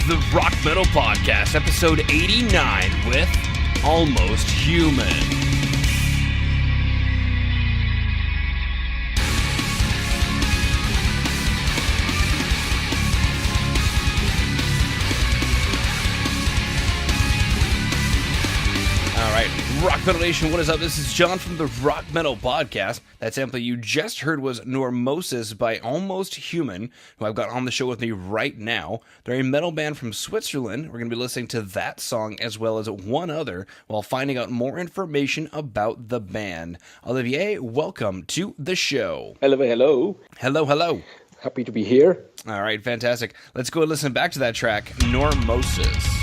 the Rock Metal Podcast, episode 89 with Almøst Human. Rock Metal Nation, what is up? This is John from the Rock Metal Podcast. That sample you just heard was Normosis by Almøst Human, who I've got on the show with me right now. They're a metal band from Switzerland. We're going to be listening to that song as well as one other while finding out more information about the band. Olivier, welcome to the show. Hello. Hello. Happy to be here. All right, fantastic. Let's go and listen back to that track, Normosis.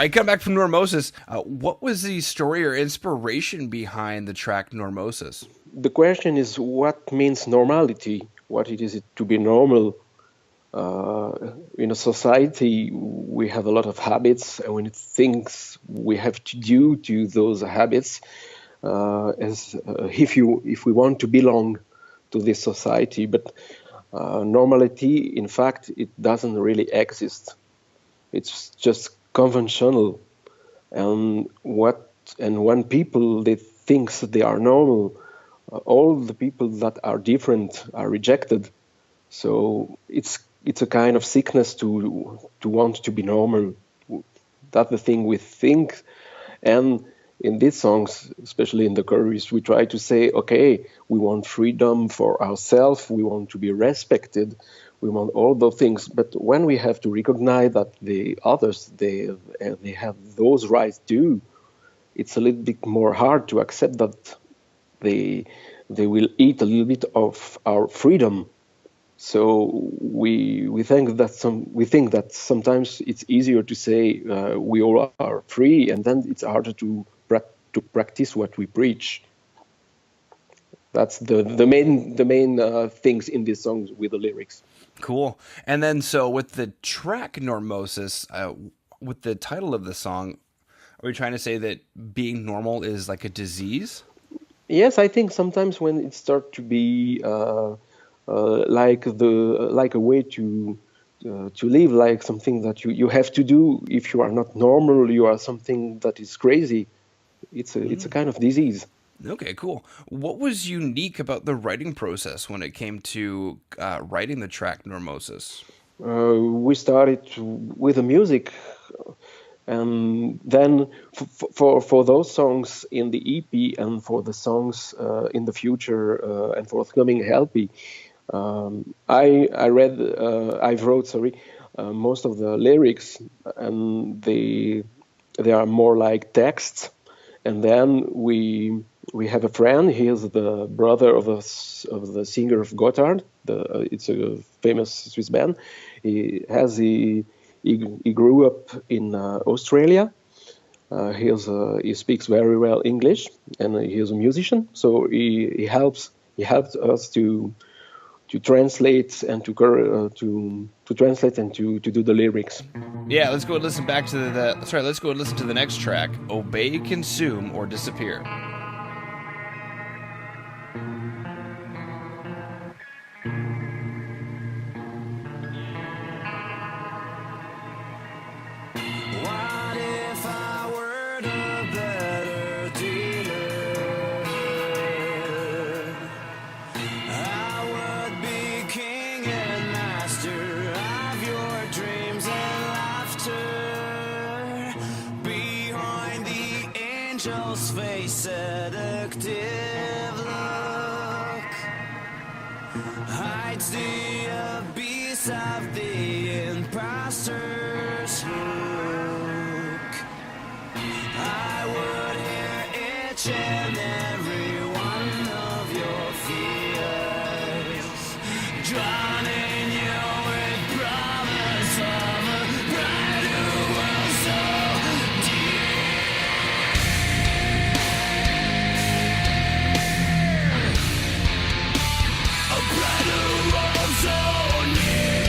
I come back from Normosis. What was the story or inspiration behind the track Normosis? The question is, what means normality? What it is to be normal? In a society, we have a lot of habits, and when things we have to do to those habits, if we want to belong to this society. But normality, in fact, it doesn't really exist. It's just conventional, and when people they think they are normal, all the people that are different are rejected. So it's a kind of sickness to want to be normal. That's the thing we think. And in these songs, especially in the chorus, we try to say, okay, we want freedom for ourselves, we want to be respected, we want all those things. But when we have to recognize that the others, they have those rights too, it's a little bit more hard to accept that they will eat a little bit of our freedom. So we think that sometimes it's easier to say we all are free, and then it's harder to practice what we preach. That's the main things in these songs with the lyrics. Cool. And then so with the track Normosis, with the title of the song, are we trying to say that being normal is like a disease? Yes, I think sometimes when it starts to be like a way to live, like something that you have to do. If you are not normal, you are something that is crazy. It's a kind of disease. Okay, cool. What was unique about the writing process when it came to writing the track Normosis? We started with the music, and then for those songs in the EP and for the songs in the future and forthcoming LP, I've wrote most of the lyrics, and they are more like texts. And then we have a friend. He is the brother of the singer of Gotthard. It's a famous Swiss band. He grew up in Australia. He speaks very well English, and he is a musician. So he helped us to translate and to translate and to do the lyrics. Yeah, let's go and listen back to let's go and listen to the next track, Obey, Consume, or Disappear. What if I were the better dealer? I would be king and master of your dreams and laughter. Behind the angel's face, seductive look hides the abyss of the imposter's hook. I would hear each and every one of your fears, drowning you with promise of a brighter world so dear. A brighter world so near.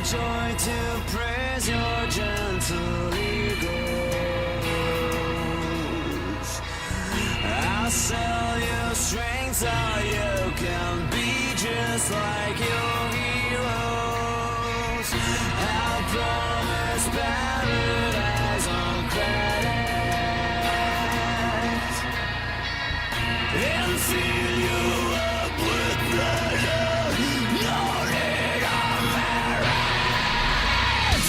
joy to praise your gentle egos. I'll sell you strength so you can be just like your heroes. I'll promise paradise on credit and fill you up with pleasure. No need of merit.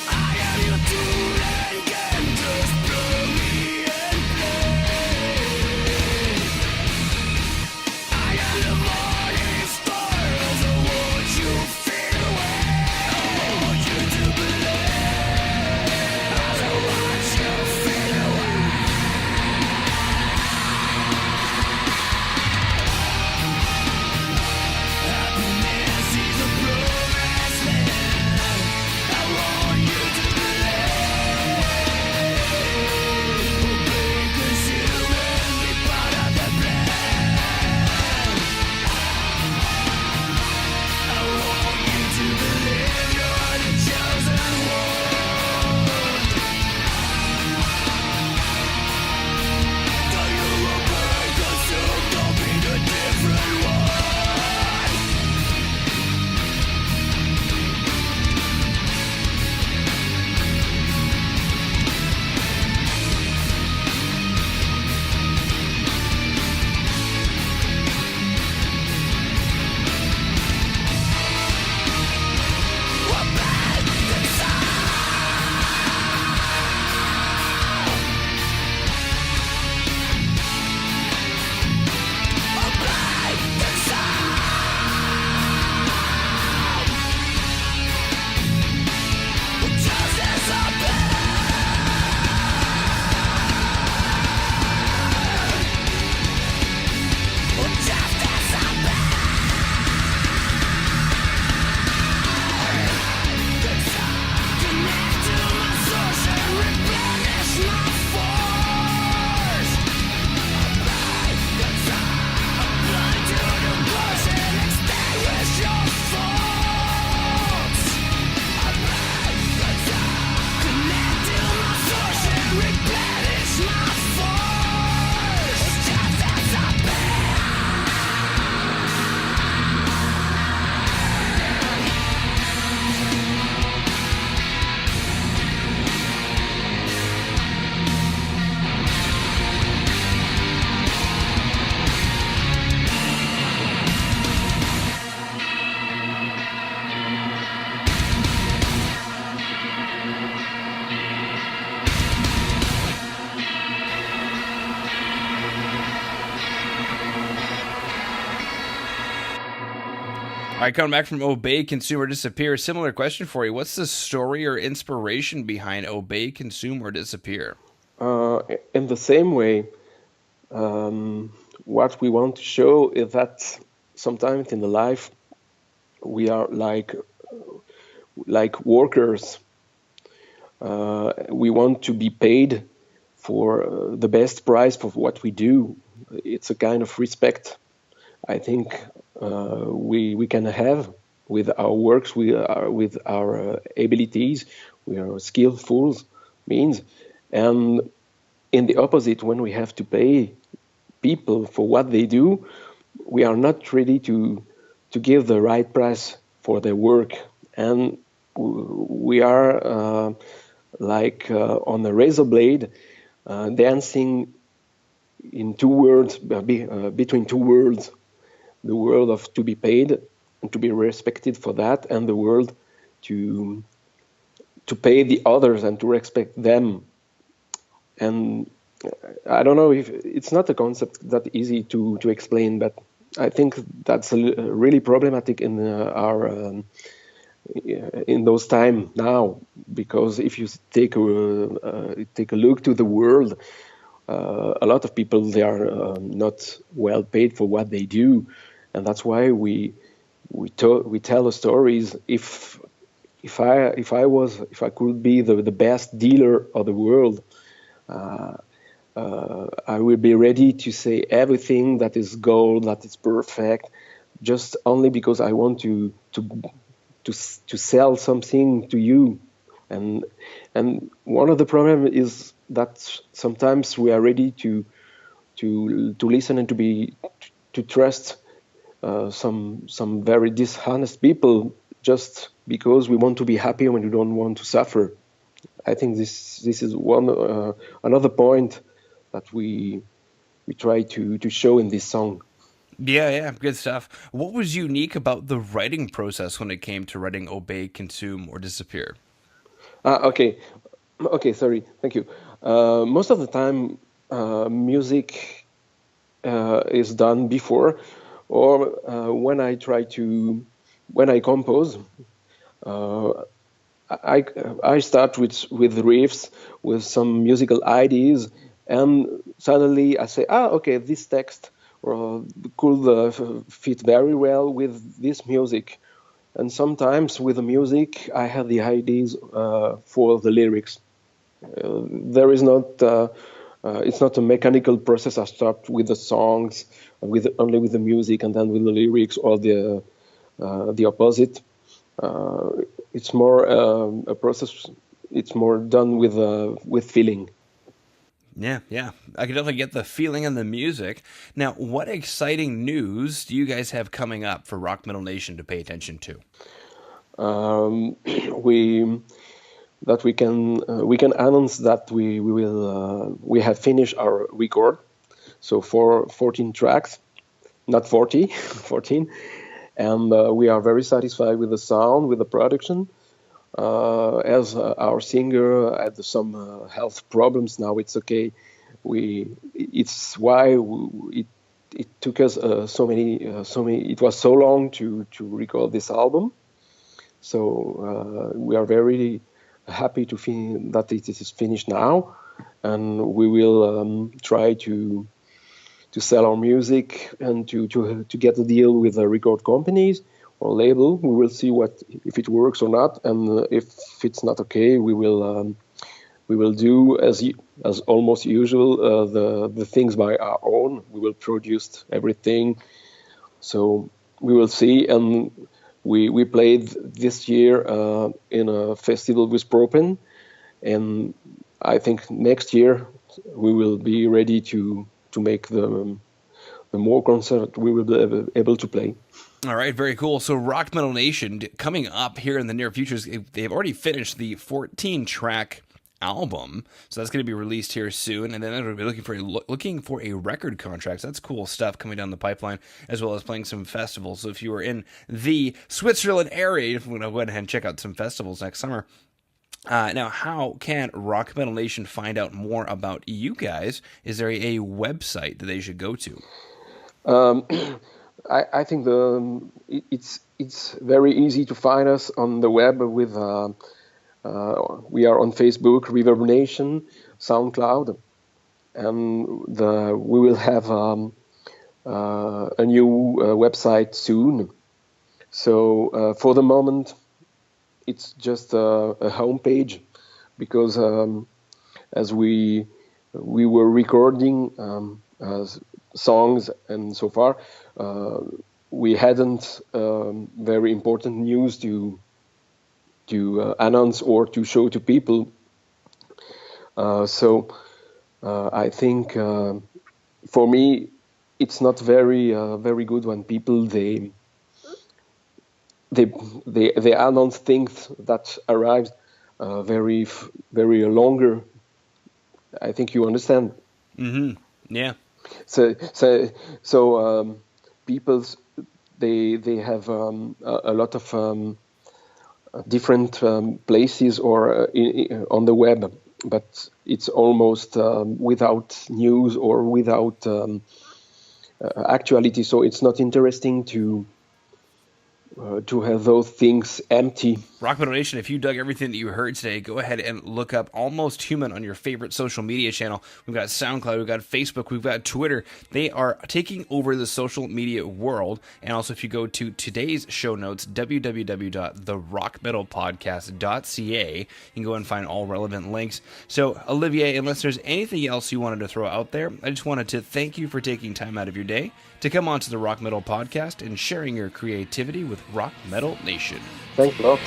I am your tool and can just blow me and play. I am the morning star as I want you fade away. I want you to believe as I watch you fade away. Happiness is a promised land. I want you to believe. Because human be part of the plan. I want you to believe you're the chosen one. Though you will burn, consumed, don't be the different one. All right, coming back from Obey, Consume, or Disappear. Similar question for you. What's the story or inspiration behind Obey, Consume, or Disappear? In the same way, what we want to show is that sometimes in the life we are like workers. We want to be paid for the best price for what we do. It's a kind of respect, I think, we can have with our works, with our abilities, we are skillful means. And in the opposite, when we have to pay people for what they do, we are not ready to give the right price for their work. And we are on a razor blade, dancing in two worlds, between two worlds, the world of to be paid and to be respected for that, and the world to pay the others and to respect them. And I don't know if it's not a concept that easy to explain, but I think that's really problematic in in those times now, because if you take a look to the world, a lot of people, they are not well paid for what they do, and that's why we tell stories. If I could be the best dealer of the world, I will be ready to say everything that is gold, that is perfect, just only because I want to to sell something to you, and one of the problem is that sometimes we are ready to listen and to trust some very dishonest people just because we want to be happy and we don't want to suffer. I think this is one another point that we try to show in this song. Yeah, good stuff. What was unique about the writing process when it came to writing Obey, Consume, or Disappear? Okay, sorry, thank you. Most of the time, music is done before, or when I compose. I start with riffs, with some musical ideas, and suddenly I say, okay, this text could fit very well with this music. And sometimes with the music, I have the ideas for the lyrics. There is not. It's not a mechanical process. I start with the songs, only with the music, and then with the lyrics, or the opposite. It's more a process. It's more done with feeling. Yeah. I can definitely get the feeling and the music. Now, what exciting news do you guys have coming up for Rock Metal Nation to pay attention to? Um, we we can announce that we have finished our record. So for 14 tracks, not 40, 14, and we are very satisfied with the sound, with the production. As our singer had some health problems, now it's okay. It's why it took us so many. It was so long to record this album. So we are very happy that it is finished now, and we will try to sell our music and to get a deal with the record companies or label. We will see if it works or not, and if it's not okay, we will do as almost usual the things by our own. We will produce everything, so we will see. And we played this year in a festival with Propen, and I think next year we will be ready to make the more concert we will be able to play. All right, very cool. So Rock Metal Nation coming up here in the near future, they've already finished the 14-track album, so that's going to be released here soon, and then they're going to be looking for a record contract. So that's cool stuff coming down the pipeline, as well as playing some festivals. So if you are in the Switzerland area, we're going to go ahead and check out some festivals next summer. Now, how can Rock Metal Nation find out more about you guys? Is there a website that they should go to? I think it's very easy to find us on the web with we are on Facebook, Reverb Nation, SoundCloud, and we will have a new website soon. So for the moment, it's just a homepage, because as we were recording songs, and so far we hadn't very important news to announce or to show to people. So I think for me it's not very good when people they announce things that arrive very longer. I think you understand. Mm-hmm. Yeah. So people they have a lot of different places or on the web, but it's almost without news or without actuality. So it's not interesting to have those things empty. Rock Metal Nation, if you dug everything that you heard today, go ahead and look up Almost Human on your favorite social media channel. We've got SoundCloud, we've got Facebook, we've got Twitter. They are taking over the social media world. And also, if you go to today's show notes, www.therockmetalpodcast.ca, you can go and find all relevant links. So, Olivier, unless there's anything else you wanted to throw out there, I just wanted to thank you for taking time out of your day to come on to the Rock Metal Podcast and sharing your creativity with Rock Metal Nation. Thanks a lot.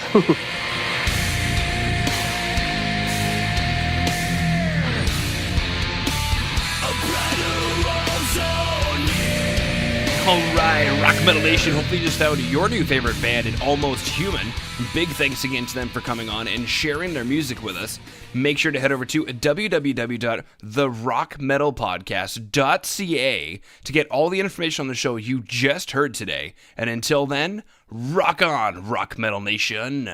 All right, Rock Metal Nation, hopefully you just found your new favorite band in Almost Human. Big thanks again to them for coming on and sharing their music with us. Make sure to head over to www.therockmetalpodcast.ca to get all the information on the show you just heard today. And until then, rock on, Rock Metal Nation.